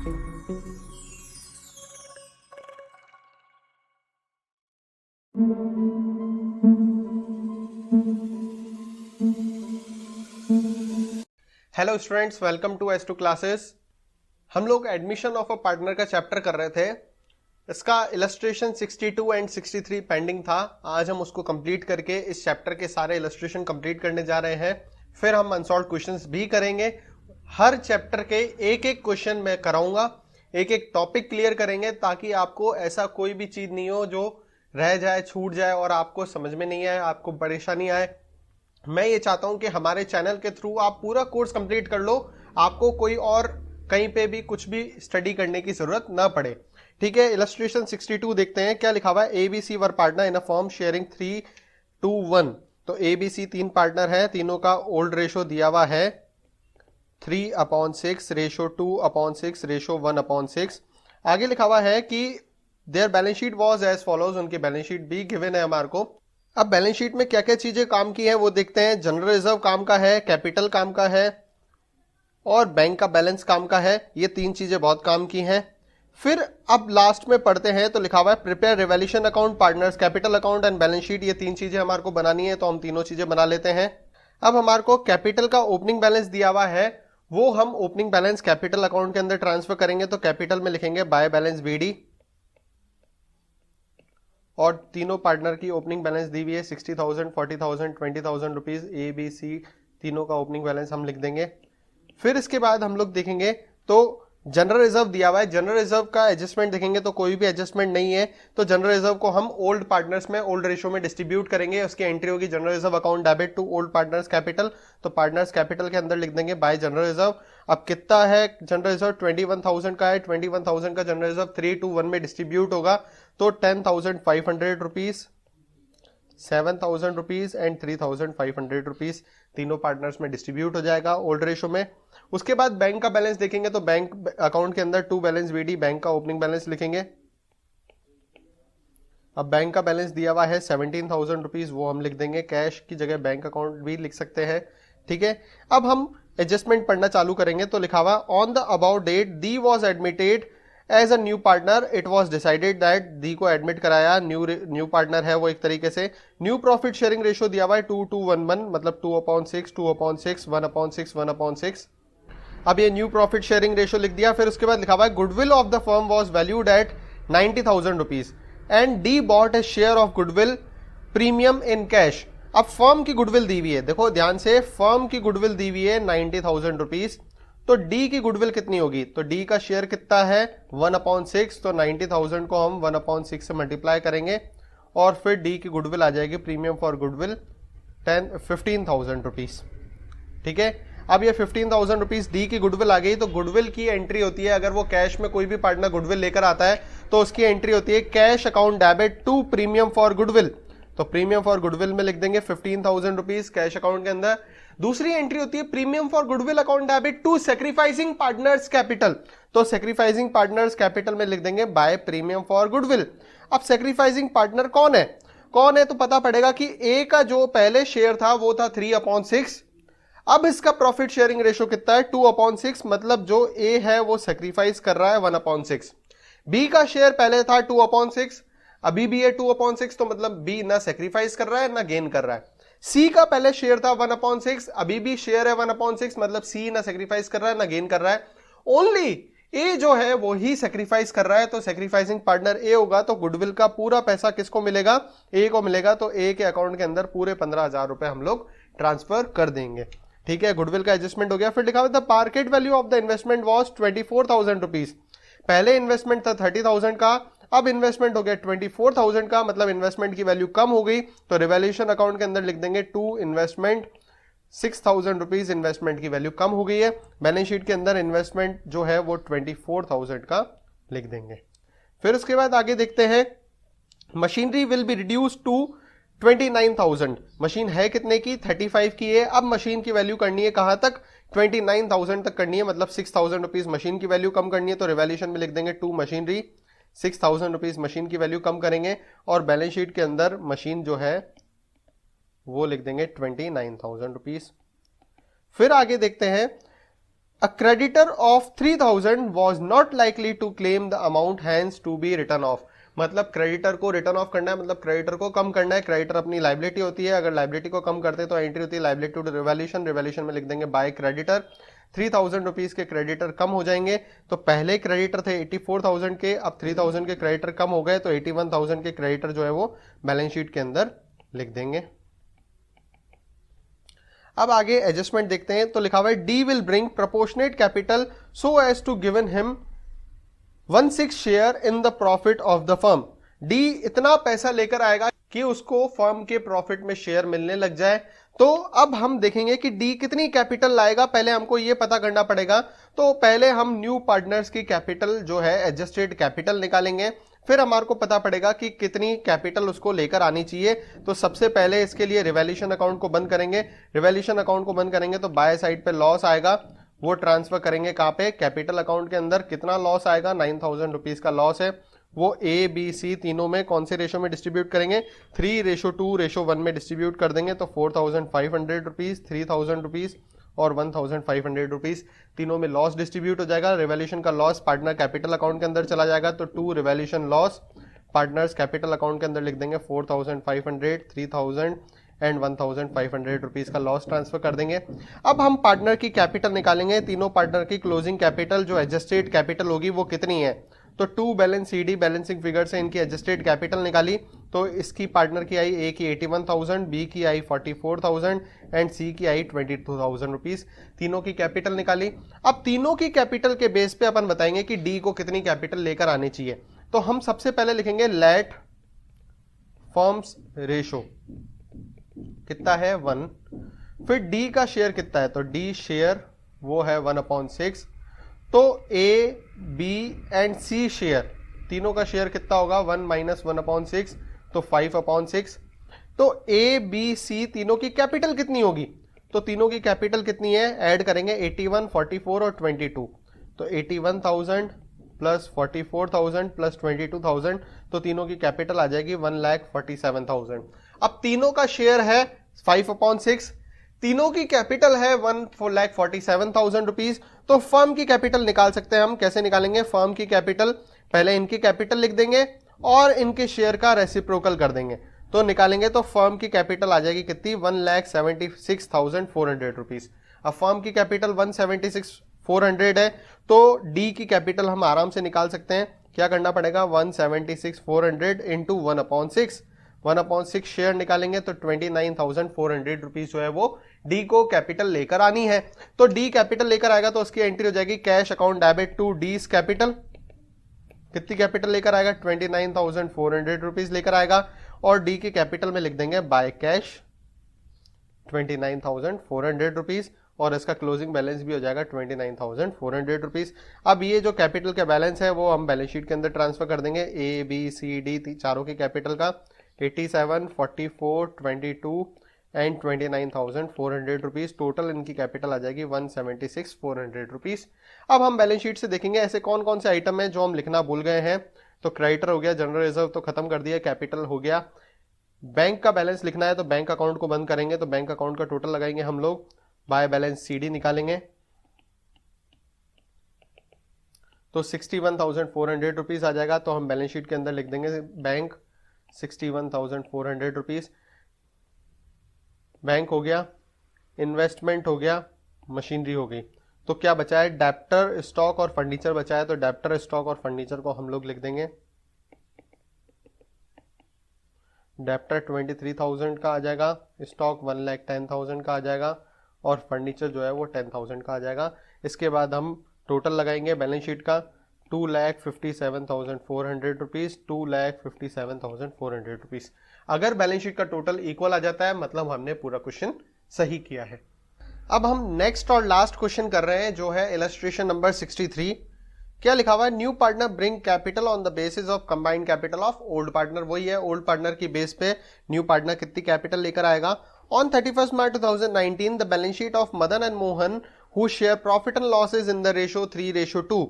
Hello students, welcome to S2 classes. हम लोग admission of a partner का chapter कर रहे थे। इसका इलस्ट्रेशन 62 एंड 63 पेंडिंग था। आज हम उसको कंप्लीट करके इस चैप्टर के सारे इलस्ट्रेशन कंप्लीट करने जा रहे हैं। फिर हम अनसॉल्व्ड क्वेश्चंस भी करेंगे। हर चैप्टर के एक एक क्वेश्चन मैं कराऊंगा, एक एक टॉपिक क्लियर करेंगे, ताकि आपको ऐसा कोई भी चीज नहीं हो जो रह जाए, छूट जाए और आपको समझ में नहीं आए, आपको परेशानी आए। मैं ये चाहता हूं कि हमारे चैनल के थ्रू आप पूरा कोर्स कंप्लीट कर लो, आपको कोई और कहीं पे भी कुछ भी स्टडी करने की जरूरत ना पड़े। ठीक है, इलस्ट्रेशन 62 देखते हैं क्या लिखा हुआ है। ABC were partner in a form sharing 3:1। तो एबीसी 3 पार्टनर है, तीनों का ओल्ड रेशो दिया हुआ है 3/6, रेशो 2/6, रेशो 1/6। आगे लिखा हुआ है कि their balance sheet was as follows, उनकी बैलेंस शीट भी गिवन है हमारे को। अब बैलेंस शीट में क्या क्या चीजें काम की हैं वो देखते हैं। जनरल रिजर्व काम का है, कैपिटल काम का है और बैंक का बैलेंस काम का है। ये तीन चीजें बहुत काम की हैं। फिर अब लास्ट में पढ़ते हैं तो लिखा हुआ है prepare revaluation account, partners capital account and balance sheet. ये तीन चीजें हमारे को बनानी है, तो हम तीनों चीजें बना लेते हैं। अब हमारे को कैपिटल का ओपनिंग बैलेंस दिया हुआ है, वो हम ओपनिंग बैलेंस कैपिटल अकाउंट के अंदर ट्रांसफर करेंगे। तो कैपिटल में लिखेंगे बाय बैलेंस बीडी, और तीनों पार्टनर की ओपनिंग बैलेंस दी हुई है 60,000, 40,000, 20,000 रुपीज। ए बी सी तीनों का ओपनिंग बैलेंस हम लिख देंगे। फिर इसके बाद हम लोग देखेंगे तो जनरल रिजर्व दिया हुआ है। जनरल रिजर्व का एडजस्टमेंट देखेंगे तो कोई भी एडजस्टमेंट नहीं है, तो जनरल रिजर्व को हम ओल्ड पार्टनर्स में ओल्ड रेशो में डिस्ट्रीब्यूट करेंगे। उसकी एंट्री होगी general reserve account debit to old partners capital. तो पार्टनर्स कैपिटल के अंदर लिख देंगे बाय जनरल रिजर्व। अब कितना है जनरल रिजर्व? 21,000 का है। 21,000 का जनरल रिजर्व 3:1 में डिस्ट्रीब्यूट होगा, तो 10,500 रुपीज, 7,000 रुपीज एंड 3,500 रुपीज तीनों पार्टनर्स में डिस्ट्रीब्यूट हो जाएगा ओल्ड रेशो में। उसके बाद बैंक का बैलेंस देखेंगे तो बैंक अकाउंट के अंदर टू बैलेंस बीडी, बैंक का ओपनिंग बैलेंस लिखेंगे। अब बैंक का बैलेंस दिया हुआ है 17,000 रुपीज, वो हम लिख देंगे। कैश की जगह बैंक अकाउंट भी लिख सकते हैं। ठीक है, अब हम एडजस्टमेंट पढ़ना चालू करेंगे तो लिखा हुआ on the about date D was admitted as a new partner, it was decided that, D को एडमिट कराया, न्यू पार्टनर है वो एक तरीके से। न्यू प्रॉफिट शेयरिंग रेशो दिया हुआ है 2:1, मतलब 2/6, 2/6, 1/6, 1/6। अब ये न्यू प्रॉफिट शेयरिंग रेशो लिख दिया। फिर उसके बाद लिखा हुआ है goodwill of the firm was valued at 90,000 rupees and D bot A share of goodwill premium in cash. अब फर्म की गुडविल दी हुई है, देखो ध्यान से, फर्म की गुडविल दी हुई है 90,000 रुपीज। तो डी की गुडविल कितनी होगी? तो डी का शेयर कितना है? 1/6। तो 90,000 को हम 1/6 से मल्टीप्लाई करेंगे और फिर डी की गुडविल आ जाएगी प्रीमियम फॉर गुडविल 15,000 रुपीज। ठीक है, अब ये 15,000 रुपीज डी की गुडविल आ गई। तो गुडविल की एंट्री होती है, अगर वो कैश में कोई भी पार्टनर गुडविल लेकर आता है तो उसकी एंट्री होती है cash account debit to premium for goodwill. तो प्रीमियम फॉर गुडविल में लिख देंगे 15,000 रुपीज कैश अकाउंट के अंदर। दूसरी एंट्री होती है premium for goodwill account debit to sacrificing partners capital. तो सैक्रिफाइसिंग पार्टनर्स कैपिटल में लिख देंगे बाय प्रीमियम फॉर गुडविल। अब सैक्रिफाइसिंग पार्टनर कौन है? कौन है तो पता पड़ेगा कि ए का जो पहले शेयर था वो था 3/6। अब इसका प्रॉफिट शेयरिंग रेशो कितना है? 2/6, मतलब जो ए है वो सैक्रिफाइस कर रहा है 1/6। बी का शेयर पहले था 2/6, अभी भी है 2/6, तो मतलब बी ना सैक्रिफाइस कर रहा है ना गेन कर रहा है। सी का पहले शेयर था 1/6, अभी भी शेयर है 1/6, मतलब सी ना सैक्रिफाइस कर रहा है ना गेन कर रहा है। ओनली ए जो है वो ही सैक्रिफाइस कर रहा है, तो सैक्रिफाइसिंग पार्टनर ए होगा। तो गुडविल का पूरा पैसा किसको मिलेगा? ए को मिलेगा। तो ए के अकाउंट के अंदर पूरे 15,000 रुपए हम लोग ट्रांसफर कर देंगे। ठीक है, गुडविल का एडजस्टमेंट हो गया। फिर लिखा हुआ the market value of the investment was 24,000 rupees. पहले इन्वेस्टमेंट था 30,000 का, अब इन्वेस्टमेंट हो गया 24,000 का, मतलब इन्वेस्टमेंट की वैल्यू कम हो गई। तो रिवैल्यूएशन अकाउंट के अंदर लिख देंगे टू इन्वेस्टमेंट 6,000 रुपीज, इन्वेस्टमेंट की वैल्यू कम हो गई है। बैलेंस शीट के अंदर इन्वेस्टमेंट जो है वो 24,000 का लिख देंगे। फिर उसके बाद आगे देखते हैं machinery will be reduce to 29,000। Machine है कितने की? 35 की है। अब मशीन की वैल्यू करनी है कहां तक? 29,000 तक करनी है, मतलब 6,000 रुपीज मशीन की वैल्यू कम करनी है। तो रिवैल्यूएशन में लिख देंगे टू मशीनरी 6,000 रुपीज मशीन की वैल्यू कम करेंगे, और बैलेंस शीट के अंदर मशीन जो है वो लिख देंगे 29,000 रुपीज। फिर आगे देखते हैं A creditor of 3000 was not likely to claim the amount hence to be written off। मतलब क्रेडिटर को रिटर्न ऑफ करना है, मतलब क्रेडिटर को कम करना है। क्रेडिटर अपनी लाइबिलिटी होती है, अगर लाइबिलिटी को कम करते हैं तो एंट्री होती है लाइबिलिटी टू रिवैल्यूएशन। रिवैल्यूएशन में लिख देंगे बाय क्रेडिटर। 3000 रुपीज के क्रेडिटर कम हो जाएंगे, तो पहले क्रेडिटर थे 84,000 के, अब 3000 के क्रेडिटर कम हो गए तो 81,000 के क्रेडिटर जो है वो बैलेंस शीट के अंदर लिख देंगे। अब आगे एडजस्टमेंट देखते हैं, तो लिखा हुआ है D will bring proportionate capital so as to given him 1/6 share in the profit of the firm. D इतना पैसा लेकर आएगा कि उसको फर्म के प्रॉफिट में शेयर मिलने लग जाए। तो अब हम देखेंगे कि डी कितनी कैपिटल लाएगा, पहले हमको यह पता करना पड़ेगा। तो पहले हम न्यू पार्टनर्स की कैपिटल जो है एडजस्टेड कैपिटल निकालेंगे, फिर हमारे को पता पड़ेगा कि कितनी कैपिटल उसको लेकर आनी चाहिए। तो सबसे पहले इसके लिए रिवैल्यूएशन अकाउंट को बंद करेंगे। रिवैल्यूएशन अकाउंट को बंद करेंगे तो बाय साइड पे लॉस आएगा, वो ट्रांसफर करेंगे कहां पे, कैपिटल अकाउंट के अंदर। कितना लॉस आएगा, 9,000 रुपीज का लॉस है। वो ए बी सी तीनों में कौन से रेशो में डिस्ट्रीब्यूट करेंगे, 3:2:1 में डिस्ट्रीब्यूट कर देंगे। तो 4,500 रुपीज, 3,000 रुपीज और 1,500 रुपीज तीनों में लॉस डिस्ट्रीब्यूट हो जाएगा। रिवैल्यूएशन का लॉस पार्टनर कैपिटल अकाउंट के अंदर चला जाएगा, तो 2 revaluation loss partners capital account के अंदर लिख देंगे। 4,500, 3,000 एंड 1,500 रुपीज का लॉस ट्रांसफर कर देंगे। अब हम पार्टनर की कैपिटल निकालेंगे। तीनों पार्टनर की क्लोजिंग कैपिटल जो एडजस्टेड कैपिटल होगी वो कितनी है, तो 2 बैलेंस सीडी बैलेंसिंग फिगर से इनकी एडजस्टेड कैपिटल निकाली। तो इसकी पार्टनर की आई ए की 81,000, बी की आई 44,000 एंड सी की आई 22,000 रुपीज। तीनों की कैपिटल निकाली। अब तीनों की कैपिटल के बेस पे अपन बताएंगे कि डी को कितनी कैपिटल लेकर आनी चाहिए। तो हम सबसे पहले लिखेंगे लेट फर्म्स रेशो कितना है 1, फिर डी का शेयर कितना है, तो डी शेयर वो है 1/6। तो A B and C share तीनों का शेयर कितना होगा, 1 - 1/6 तो 5/6। तो ए बी सी तीनों की कैपिटल कितनी होगी, तो तीनों की कैपिटल कितनी है, ऐड करेंगे 81, 44 और 22। तो 81,000 प्लस 44,000 प्लस 22,000, तो तीनों की कैपिटल आ जाएगी 1,47,000। अब तीनों का शेयर है 5/6, तीनों की कैपिटल है 1,47,000 रुपीज। तो फर्म की कैपिटल निकाल सकते हैं हम। कैसे निकालेंगे, फर्म की कैपिटल पहले इनकी कैपिटल लिख देंगे और इनके शेयर का रेसिप्रोकल कर देंगे। तो निकालेंगे तो फर्म की कैपिटल आ जाएगी कितनी, 1,76,400 रुपीज। अब फर्म की कैपिटल 1,76,400 है, तो डी की कैपिटल हम आराम से निकाल सकते हैं। क्या करना पड़ेगा, 1,76,400 इंटू 1/6, 1/6 शेयर निकालेंगे तो 29,400 रुपीज जो है वो डी को कैपिटल लेकर आनी है। तो डी कैपिटल लेकर आएगा तो उसकी एंट्री हो जाएगी cash account debit to D's capital. कितनी कैपिटल लेकर आएगा, 29,400 रुपीज लेकर आएगा। और डी की कैपिटल में लिख देंगे बाय कैश 29,400 रुपीज और इसका क्लोजिंग बैलेंस भी हो जाएगा 29,400 रुपीज। अब ये जो कैपिटल का बैलेंस है वो हम बैलेंस शीट के अंदर ट्रांसफर कर देंगे। ए बी सी डी चारों की कैपिटल का 87, 44, 22 एंड 29,400 रुपीज। टोटल इनकी कैपिटल आ जाएगी 176,400 रुपीज। अब हम बैलेंस शीट से देखेंगे ऐसे कौन कौन से आइटम है जो हम लिखना भूल गए हैं। तो क्रेडिटर हो गया, जनरल रिजर्व तो खत्म कर दिया, कैपिटल हो गया। बैंक का बैलेंस लिखना है तो बैंक अकाउंट को बंद करेंगे, तो बैंक अकाउंट का टोटल लगाएंगे हम लोग, बाय बैलेंस सीडी निकालेंगे तो 61,400 रुपीज आ जाएगा। तो हम बैलेंस शीट के अंदर लिख देंगे बैंक 61,400 रुपीज। बैंक हो गया, इन्वेस्टमेंट हो गया, मशीनरी हो गई। तो क्या बचा है, डेप्टर स्टॉक और फर्नीचर बचा है। तो डेप्टर स्टॉक और फर्नीचर को हम लोग लिख देंगे, डेप्टर 23,000 का आ जाएगा, स्टॉक 1,10,000 का आ जाएगा और फर्नीचर जो है वो 10,000 का आ जाएगा। इसके बाद हम टोटल लगाएंगे बैलेंस शीट का 2,57,400 रुपीज, 2,57,400 रुपीज। अगर बैलेंस शीट का टोटल इक्वल आ जाता है मतलब हमने पूरा क्वेश्चन सही किया है। अब हम नेक्स्ट और लास्ट क्वेश्चन कर रहे हैं जो है इलस्ट्रेशन नंबर 63। क्या लिखा हुआ है, new partner bring capital on the basis of combined capital of old partner. वही है, ओल्ड पार्टनर की बेस पे न्यू पार्टनर कितनी कैपिटल लेकर आएगा। On 31 March 2019 the balance sheet of Madan and Mohan who share profit and losses in the ratio 3:2।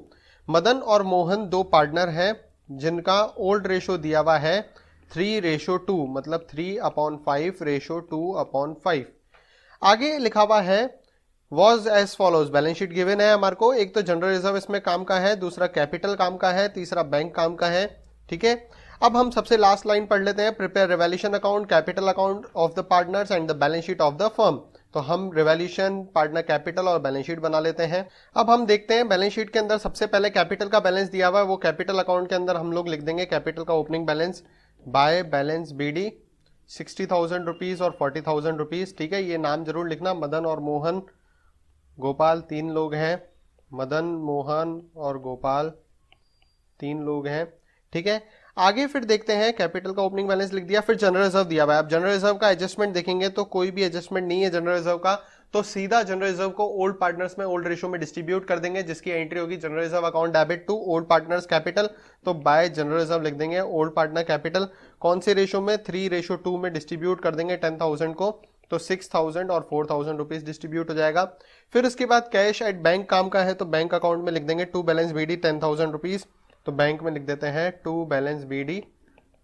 Madan और मोहन दो partner हैं जिनका ओल्ड रेशो दिया हुआ है 3:2, मतलब 3/5 रेशो 2/5। आगे लिखा हुआ है was as follows. Balance sheet given है हमारे को, एक तो जनरल रिजर्व इसमें काम का है, दूसरा कैपिटल काम का है, तीसरा बैंक काम का है, ठीक है। अब हम सबसे लास्ट लाइन पढ़ लेते हैं, prepare revaluation account, capital account of the partners and the balance sheet of the firm. तो हम रिवैल्यूएशन, पार्टनर कैपिटल और बैलेंस शीट बना लेते हैं। अब हम देखते हैं बैलेंस शीट के अंदर सबसे पहले कैपिटल का बैलेंस दिया हुआ है, वो कैपिटल अकाउंट के अंदर हम लोग लिख देंगे कैपिटल का opening balance by balance B D 60,000 rupees और 40,000 रुपीज, ठीक है। ये नाम जरूर लिखना, मदन और मोहन गोपाल 3 लोग हैं, मदन मोहन और गोपाल 3 लोग हैं, ठीक है। आगे फिर देखते हैं, कैपिटल का ओपनिंग बैलेंस लिख दिया, फिर जनरल रिजर्व दिया हुआ है। अब जनरल रिजर्व का एडजस्टमेंट देखेंगे तो कोई भी एडजस्टमेंट नहीं है जनरल रिजर्व का, तो सीधा जनरल रिजर्व को ओल्ड पार्टनर्स में ओल्ड रेशियो में डिस्ट्रीब्यूट कर देंगे, जिसकी एंट्री होगी general reserve account debit to old partners capital. तो बाय जनरल रिजर्व लिख देंगे ओल्ड पार्टनर कैपिटल, कौन से रेशियो में, 3:2 में डिस्ट्रीब्यूट कर देंगे 10,000 को, तो 6,000 और 4,000 रुपीज डिस्ट्रीब्यूट हो जाएगा। फिर उसके बाद कैश एट बैंक काम का है, तो बैंक अकाउंट में लिख देंगे टू बैलेंस बीडी 10,000 रुपीज, तो बैंक में लिख देते हैं टू बैलेंस बीडी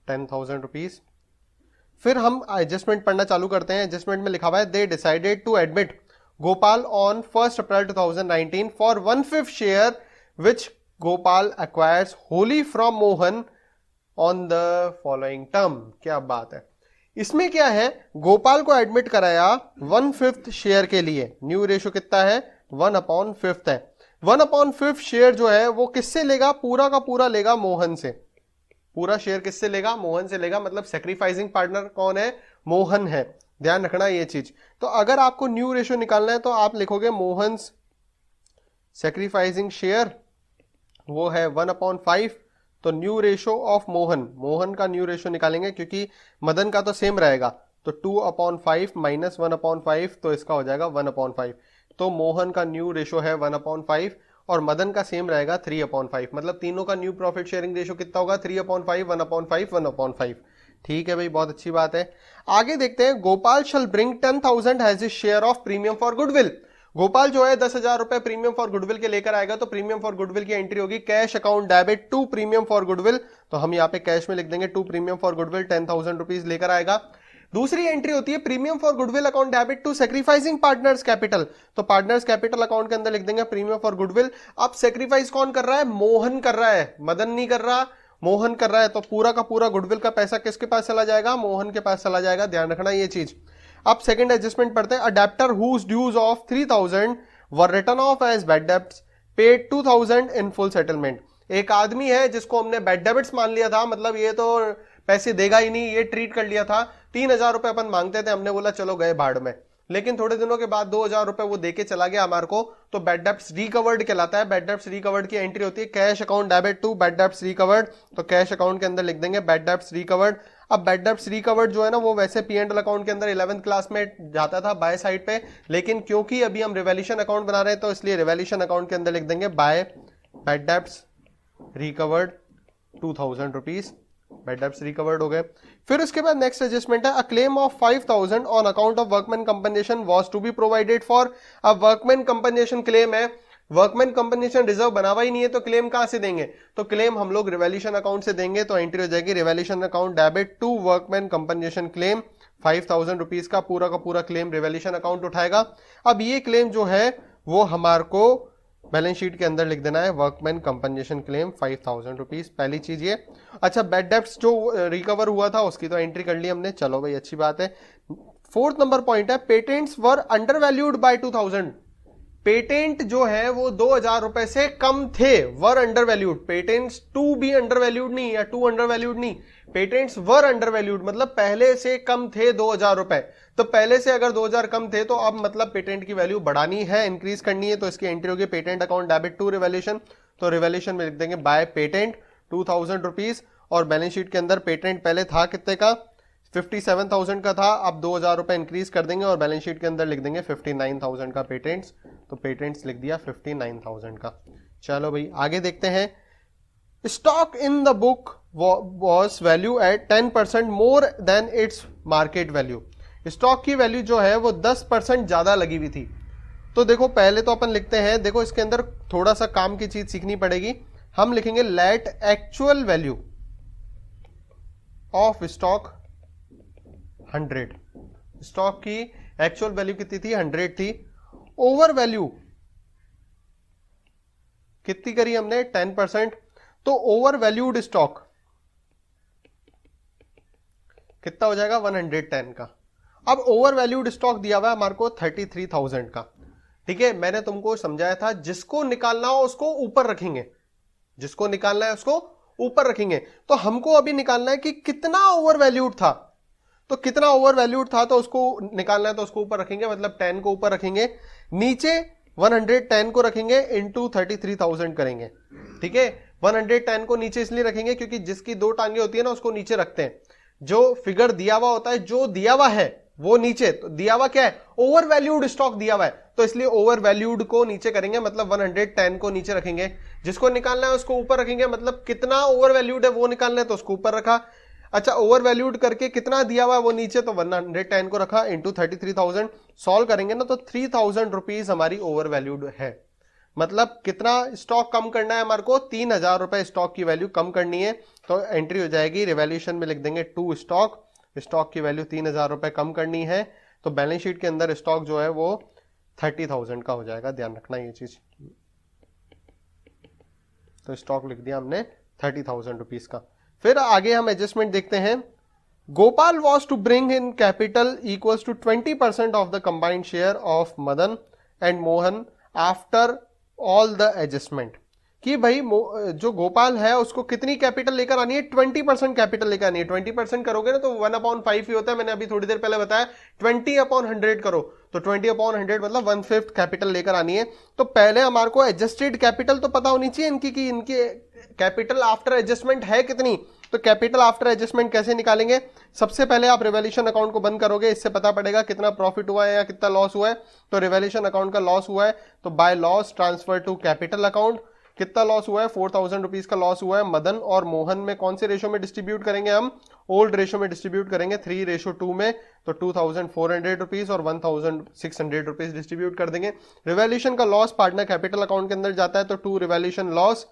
10,000 रुपीज। फिर हम एडजस्टमेंट पढ़ना चालू करते हैं। एडजस्टमेंट में लिखा हुआ है, they decided to admit Gopal on 1 April 2019 for 1/5 share which Gopal acquires wholly from Mohan on the following term. क्या बात है, इसमें क्या है, गोपाल को एडमिट कराया 1/5 शेयर के लिए। न्यू रेशो कितना है, 1/5 है। 1/5 शेयर जो है वो किससे लेगा, पूरा का पूरा लेगा मोहन से। पूरा शेयर किससे लेगा, मोहन से लेगा, मतलब सेक्रीफाइसिंग पार्टनर कौन है, मोहन है, ध्यान रखना ये चीज। तो अगर आपको न्यू रेशो निकालना है तो आप लिखोगे मोहन सेक्रीफाइसिंग शेयर, वो है 1/5, तो new ratio of Mohan, Mohan का न्यू रेशो निकालेंगे क्योंकि मदन का तो सेम रहेगा, तो 2/5 माइनस 1/5, तो इसका हो जाएगा 1/5। तो मोहन का न्यू रेशो है 1/5 और मदन का सेम रहेगा 3/5, मतलब तीनों का न्यू प्रॉफिट शेयरिंग रेशो कितना होगा, 3/5, 1/5, 1/5। ठीक है भाई, बहुत अच्छी बात है। आगे देखते हैं, Gopal shall bring 10,000 has his share of premium for goodwill. Gopal जो है 10,000 रुपए प्रीमियम फॉर गुडविल के लेकर आएगा, तो प्रीमियम फॉर गुडविल की एंट्री होगी cash account debit to premium for goodwill, तो हम यहाँ पे कैश में लिख देंगे to premium for goodwill 10,000 rupees लेकर आएगा। दूसरी एंट्री होती है premium for goodwill account debit to sacrificing partners capital, तो पार्टनर्स कैपिटल अकाउंट के अंदर लिख देंगे प्रीमियम फॉर गुडविल। अब सेक्रीफाइस कौन कर रहा है, मोहन कर रहा है, मदन नहीं कर रहा, मोहन कर रहा है, तो पूरा का पूरा गुडविल का पैसा किसके पास चला जाएगा, मोहन के पास चला जाएगा, ध्यान रखना ये चीज। अब सेकंड एडजस्टमेंट पढ़ते हैं, a debtor whose dues of 3,000 were written off as bad debts paid 2,000 in full settlement. एक आदमी है जिसको हमने बैड डेबिट्स मान लिया था, मतलब ये तो पैसे देगा ही नहीं, ये ट्रीट कर लिया था। 3,000 रुपए अपन मांगते थे, हमने बोला चलो गए भाड़ में, लेकिन थोड़े दिनों के बाद 2,000 रुपए वो देके चला गया हमारे को, तो बैड डेब्ट्स रिकवर्ड कहलाता है। बैड डेब्ट्स रिकवर्ड की एंट्री होती है cash account debit to bad debts recovered, तो कैश अकाउंट के अंदर लिख देंगे बैड डेब्ट्स रिकवर्ड। अब बैड डेब्ट्स रिकवर्ड जो है ना, वो वैसे P&L अकाउंट के अंदर 11th क्लास में जाता था बाय साइड पे, लेकिन क्योंकि अभी हम रिवैल्यूएशन अकाउंट बना रहे हैं तो इसलिए रिवैल्यूएशन अकाउंट के अंदर लिख देंगे by bad debts recovered 2,000 rupees, bad debts recovered हो गए। फिर उसके बाद नेक्स्ट एडजस्टमेंट है, a claim of 5,000 on account of workman compensation was to be provided for. अब वर्कमैन कंपनसेशन क्लेम है, वर्कमैन कंपनसेशन रिजर्व बना हुआ ही नहीं है, तो क्लेम कहां से देंगे, तो क्लेम हम लोग रिवैल्यूएशन अकाउंट से देंगे, तो एंट्री हो जाएगी revaluation account debit to workman compensation claim 5,000 rupees का पूरा क्लेम रिवैल्यूएशन अकाउंट उठाएगा। अब ये क्लेम जो है वो हमारे को बैलेंस शीट के अंदर लिख देना है, वर्कमैन कंपनसेशन क्लेम 5,000 रुपीज, पहली चीज ये। अच्छा, बैड डेब्ट्स जो रिकवर हुआ था उसकी तो एंट्री कर ली हमने, चलो भाई अच्छी बात है। फोर्थ नंबर पॉइंट है, patents were undervalued by 2,000। Patent जो है वो 2,000 रुपए से कम थे, were undervalued. Patents to be undervalued नहीं, या टू अंडर वैल्यूड नहीं, पेटेंट्स वर अंडर वैल्यूड, मतलब पहले से कम थे 2,000 रुपए। तो पहले से अगर 2,000 कम थे तो अब मतलब पेटेंट की वैल्यू बढ़ानी है, इंक्रीज करनी है, तो इसकी एंट्री होगी patent account debit to revaluation, तो रिवैल्यूएशन में लिख देंगे बाय पेटेंट 2,000 रुपीज। और बैलेंस शीट के अंदर पेटेंट पहले था कितने का, 57,000 का था, अब 2,000 रुपए इंक्रीज कर देंगे और बैलेंस शीट के अंदर लिख देंगे 59,000 का पेटेंट्स, तो पेटेंट्स लिख दिया 59,000 का। चलो भाई आगे देखते हैं, stock in the book was value at 10% more than its market value. Stock की वैल्यू जो है वो 10% ज्यादा लगी हुई थी। तो देखो पहले तो अपन लिखते हैं, देखो इसके अंदर थोड़ा सा काम की चीज सीखनी पड़ेगी, हम लिखेंगे let actual value of stock 100। Stock की एक्चुअल वैल्यू कितनी थी, 100 थी, ओवर वैल्यू कितनी करी हमने 10%, तो ओवर वैल्यूड स्टॉक कितना हो जाएगा 110 का। अब ओवर वैल्यूड स्टॉक दिया हुआ है हमारे को 33,000 का, ठीक है। मैंने तुमको समझाया था जिसको निकालना हो उसको ऊपर रखेंगे, जिसको निकालना है उसको ऊपर रखेंगे। तो हमको अभी निकालना है कि कितना ओवर वैल्यूड था, तो कितना ओवर वैल्यूड था तो उसको निकालना है, तो उसको ऊपर रखेंगे, मतलब 10 को ऊपर रखेंगे, नीचे 110 को रखेंगे, इंटू 33,000 करेंगे, ठीक है। 110 को नीचे इसलिए रखेंगे क्योंकि जिसकी दो टांगे होती है ना उसको नीचे रखते हैं। जो फिगर दिया हुआ होता है, जो दिया हुआ है वो नीचे, तो दिया हुआ क्या है, ओवर वैल्यूड स्टॉक दिया हुआ है, तो इसलिए ओवर वैल्यूड को नीचे करेंगे, मतलब 110 को नीचे रखेंगे। जिसको निकालना है उसको ऊपर रखेंगे, मतलब कितना ओवर वैल्यूड है वो निकालना है तो उसको ऊपर रखा। अच्छा, ओवर वैल्यूड करके कितना दिया हुआ है वो नीचे, तो 110 को रखा, इंटू 33,000। सॉल्व करेंगे ना तो 3,000 रुपीज हमारी ओवर वैल्यूड है। मतलब कितना स्टॉक कम करना है हमारे को, 3,000 रुपए स्टॉक की वैल्यू कम करनी है। तो एंट्री हो जाएगी, रिवैल्यूएशन में लिख देंगे टू स्टॉक, स्टॉक की वैल्यू 3,000 रुपए कम करनी है। तो बैलेंस शीट के अंदर स्टॉक जो है वो 30,000 का हो जाएगा, ध्यान रखना ये चीज। तो स्टॉक लिख दिया हमने 30,000 रुपीज का। फिर आगे हम एडजस्टमेंट देखते हैं। Gopal was to bring in capital equals to 20% of the combined share of Madan and Mohan after all the adjustment. कि भाई जो गोपाल है उसको कितनी कैपिटल लेकर आनी है, 20% कैपिटल लेकर आनी है। 20% करोगे ना तो 1/5 ही होता है, मैंने अभी थोड़ी देर पहले बताया। 20/100 करो तो 20/100 मतलब 1/5 कैपिटल लेकर आनी है। तो पहले हमारे को एडजस्टेड कैपिटल तो पता होनी चाहिए इनकी, कि इनकी कैपिटल आफ्टर एडजस्टमेंट है कितनी। तो कैपिटल आफ्टर एडजस्टमेंट कैसे निकालेंगे, सबसे पहले आप रिवैल्यूएशन अकाउंट को बंद करोगे, इससे पता पड़ेगा कितना प्रॉफिट हुआ है या कितना लॉस हुआ है। तो रिवैल्यूएशन अकाउंट का लॉस हुआ है तो by loss transfer to capital account. कितना लॉस हुआ है, 4,000 रुपीज का लॉस हुआ है। मदन और मोहन में कौन से रेशो में डिस्ट्रीब्यूट करेंगे, हम ओल्ड रेशो में डिस्ट्रीब्यूट करेंगे, 3:2 में। तो 2,400 रुपीज और 1,600 रुपीज डिस्ट्रीब्यूट कर देंगे। रिवैल्यूएशन का लॉस पार्टनर कैपिटल अकाउंट के अंदर जाता है, तो to revaluation loss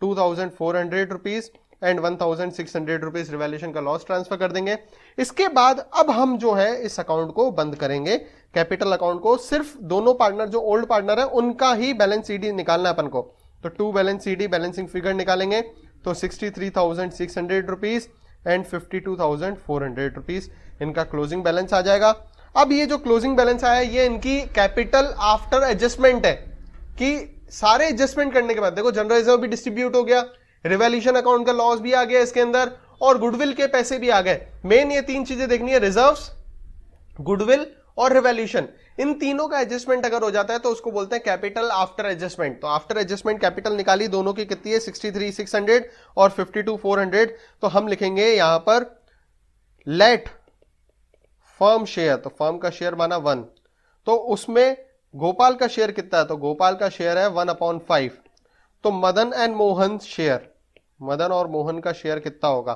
2,400 rupees and 1,600 rupees revaluation का लॉस ट्रांसफर कर देंगे। इसके बाद अब हम जो है इस अकाउंट को बंद करेंगे, कैपिटल अकाउंट को। सिर्फ दोनों पार्टनर जो ओल्ड पार्टनर है उनका ही बैलेंस सीडी निकालना है अपन को। तो to balance C D balancing figure निकालेंगे, तो 63,600 रुपीज एंड 52,400 रुपीज इनका क्लोजिंग बैलेंस आ जाएगा। अब ये जो क्लोजिंग बैलेंस आया ये इनकी कैपिटल आफ्टर एडजस्टमेंट है, कि सारे एडजस्टमेंट करने के बाद देखो जनरल रिजर्व भी डिस्ट्रीब्यूट हो गया, रिवैल्यूएशन अकाउंट का लॉस भी आ गया इसके अंदर, और गुडविल के पैसे भी आ गए। मेन ये तीन चीजें देखनी है, रिजर्व्स, गुडविल और रिवैल्यूएशन। इन तीनों का एडजस्टमेंट अगर हो जाता है तो उसको बोलते हैं कैपिटल आफ्टर एडजस्टमेंट। तो आफ्टर एडजस्टमेंट कैपिटल निकाली, दोनों की कितनी है, 63,600 और 52,400। तो हम लिखेंगे यहां पर लेट फर्म शेयर, तो फर्म का शेयर माना 1, तो उसमें गोपाल का शेयर कितना है, तो गोपाल का शेयर है 1/5। तो मदन एंड मोहन शेयर, मदन और मोहन का शेयर कितना होगा,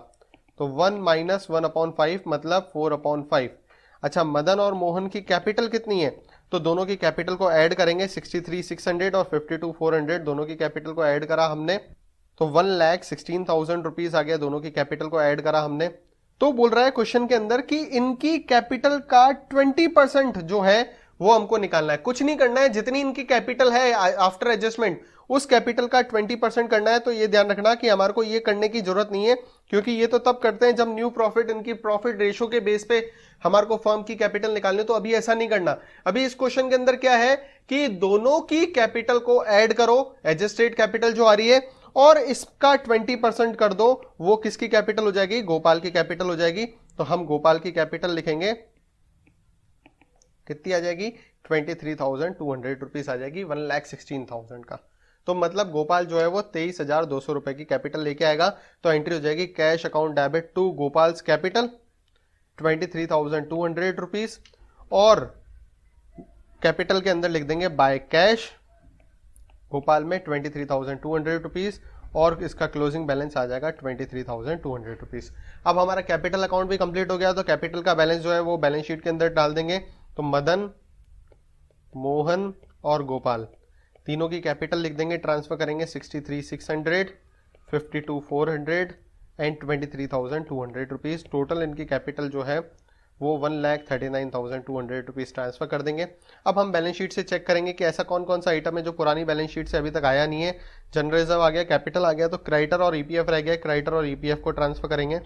तो 1 - 1/5 मतलब 4/5। अच्छा, मदन और मोहन की कैपिटल कितनी है, तो दोनों की कैपिटल को ऐड करेंगे, 63,600 और 52,400 दोनों की कैपिटल को ऐड करा हमने, तो 1,16,000 रुपीज आ गया, दोनों की कैपिटल को ऐड करा हमने। तो बोल रहा है क्वेश्चन के अंदर कि इनकी कैपिटल का 20% जो है वो हमको निकालना है। कुछ नहीं करना है, जितनी इनकी कैपिटल है आफ्टर एडजस्टमेंट उस कैपिटल का 20% करना है। तो ये ध्यान रखना कि हमारे को ये करने की जरूरत नहीं है, क्योंकि ये तो तब करते हैं जब न्यू प्रॉफिट, इनकी प्रॉफिट रेशो के बेस पे हमारे को फर्म की कैपिटल निकालनी। तो अभी ऐसा नहीं करना। अभी इस क्वेश्चन के अंदर क्या है कि दोनों की कैपिटल को ऐड करो, एडजस्टेड कैपिटल जो आ रही है, और इसका 20% कर दो। वो किसकी कैपिटल हो जाएगी, गोपाल की कैपिटल हो जाएगी। तो हम गोपाल की कैपिटल लिखेंगे, कितनी आ जाएगी, 23,200 रुपीज आ जाएगी 1,16,000 का। तो मतलब गोपाल जो है वो 23,200 रुपए की कैपिटल लेके आएगा। तो एंट्री हो जाएगी cash account debit to Gopal's capital 23,200 rupees, और कैपिटल के अंदर लिख देंगे बाय कैश गोपाल में 23,200 रुपीज, और इसका क्लोजिंग बैलेंस आ जाएगा 23,200 रुपीज। अब हमारा कैपिटल अकाउंट भी कंप्लीट हो गया, तो कैपिटल का बैलेंस जो है वो बैलेंस शीट के अंदर डाल देंगे। तो मदन, मोहन और गोपाल तीनों की कैपिटल लिख देंगे, ट्रांसफर करेंगे 63,600, 52,400 एंड 23,200 रुपीज। टोटल इनकी कैपिटल जो है वो 1,39,200 रुपीज़ ट्रांसफ़र कर देंगे। अब हम बैलेंस शीट से चेक करेंगे कि ऐसा कौन कौन सा आइटम है जो पुरानी बैलेंस शीट से अभी तक आया नहीं है। जनरल रिजर्व आ गया, कैपिटल आ गया, तो क्रेडिटर और ईपीएफ रह गया। क्रेडिटर और ईपीएफ को ट्रांसफ़र करेंगे।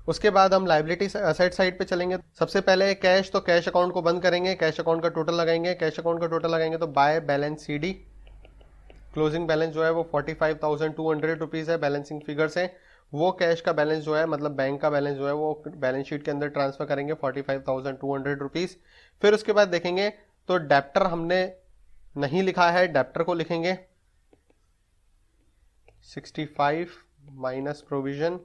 उसके बाद हम लाइबिलिटी असेट साइड पे चलेंगे। सबसे पहले कैश, तो कैश अकाउंट को बंद करेंगे, कैश अकाउंट का टोटल लगाएंगे। कैश अकाउंट का टोटल लगाएंगे तो by balance CD closing balance जो है वो 45,200 रुपीज़ है। बैलेंसिंग फिगर से वो कैश का बैलेंस जो है, मतलब बैंक का बैलेंस जो है, वो बैलेंस शीट के अंदर ट्रांसफर करेंगे 45,200 रुपीज़। फिर उसके बाद देखेंगे तो डेप्टर हमने नहीं लिखा है, डेप्टर को लिखेंगे 65 माइनस प्रोविजन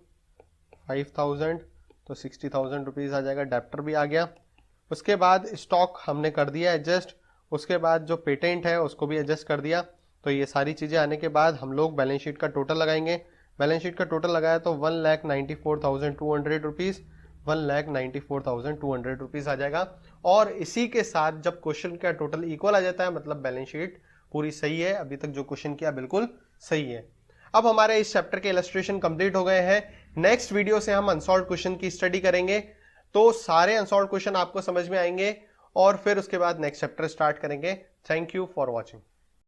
5,000, तो 60,000 रुपीज़ आ जाएगा। डेप्टर भी आ गया। उसके बाद स्टॉक हमने कर दिया एडजस्ट। उसके बाद जो पेटेंट है उसको भी एडजस्ट कर दिया। तो ये सारी चीज़ें आने के बाद हम लोग बैलेंस शीट का टोटल लगाएंगे। बैलेंस शीट का टोटल लगाया तो 1,94,200 रुपीज़, 1,94,200 रुपीज़ आ जाएगा। और इसी के साथ जब क्वेश्चन का टोटल इक्वल आ जाता है, मतलब बैलेंस शीट पूरी सही है, अभी तक जो क्वेश्चन किया बिल्कुल सही है। अब हमारे इस चैप्टर के इलस्ट्रेशन कंप्लीट हो गए हैं। नेक्स्ट वीडियो से हम अनसॉल्व्ड क्वेश्चन की स्टडी करेंगे, तो सारे अनसॉल्व्ड क्वेश्चन आपको समझ में आएंगे और फिर उसके बाद नेक्स्ट चैप्टर स्टार्ट करेंगे। Thank you for watching.